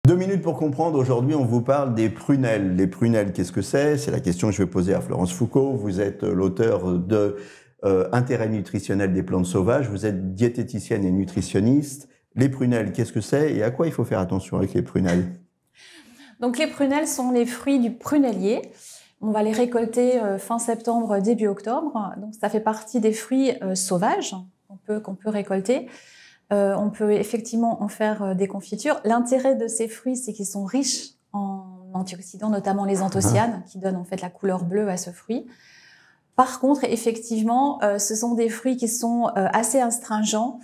2 minutes pour comprendre. Aujourd'hui, on vous parle des prunelles. Les prunelles, qu'est-ce que c'est? C'est la question que je vais poser à Florence Foucault. Vous êtes l'auteur de Intérêt nutritionnel des plantes sauvages. Vous êtes diététicienne et nutritionniste. Les prunelles, qu'est-ce que c'est et à quoi il faut faire attention avec les prunelles? Donc les prunelles sont les fruits du prunellier. On va les récolter fin septembre, début octobre. Donc ça fait partie des fruits sauvages qu'on peut récolter. On peut effectivement en faire des confitures. L'intérêt de ces fruits, c'est qu'ils sont riches en antioxydants, notamment les anthocyanes, qui donnent en fait la couleur bleue à ce fruit. Par contre, effectivement, ce sont des fruits qui sont assez astringents,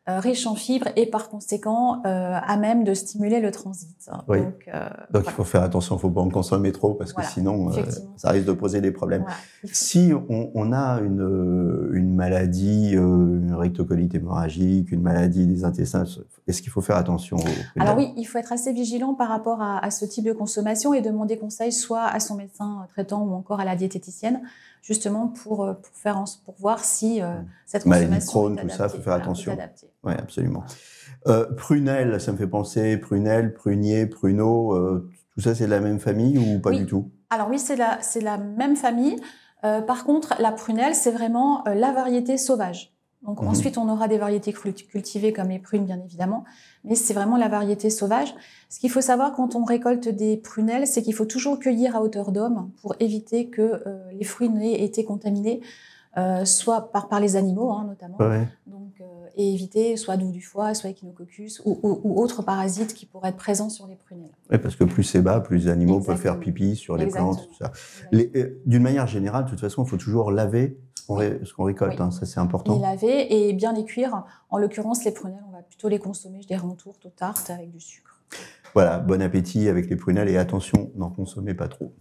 riches en fibres et par conséquent à même de stimuler le transit. Oui. Donc voilà. Il faut faire attention, il ne faut pas en consommer trop parce que sinon ça risque de poser des problèmes. Voilà. Si on a une maladie, une rectocolite hémorragique, une maladie des intestins, est-ce qu'il faut faire attention aux prunelles? Alors oui, il faut être assez vigilant par rapport à ce type de consommation et demander conseil soit à son médecin traitant ou encore à la diététicienne, justement pour voir si cette maladie consommation de Crohn, tout ça, il faut faire attention. Oui, absolument. Prunelle, ça me fait penser, prunelle, prunier, pruneau, tout ça c'est de la même famille ou pas du tout? Alors oui, c'est la même famille. Par contre, la prunelle, c'est vraiment la variété sauvage. Donc ensuite, on aura des variétés cultivées comme les prunes, bien évidemment, mais c'est vraiment la variété sauvage. Ce qu'il faut savoir quand on récolte des prunelles, c'est qu'il faut toujours cueillir à hauteur d'homme pour éviter que les fruits n'aient été contaminés, soit par les animaux, notamment, donc, et éviter soit du foie, soit Echinococcus ou autres parasites qui pourraient être présents sur les prunelles. Oui, parce que plus c'est bas, plus les animaux peuvent faire pipi sur les plantes, tout ça. D'une manière générale, de toute façon, il faut toujours laver ce qu'on récolte, ça c'est important. Les laver et bien les cuire. En l'occurrence, les prunelles, on va plutôt les consommer, je dirais, en tourte, aux tartes avec du sucre. Voilà, bon appétit avec les prunelles et attention, n'en consommez pas trop.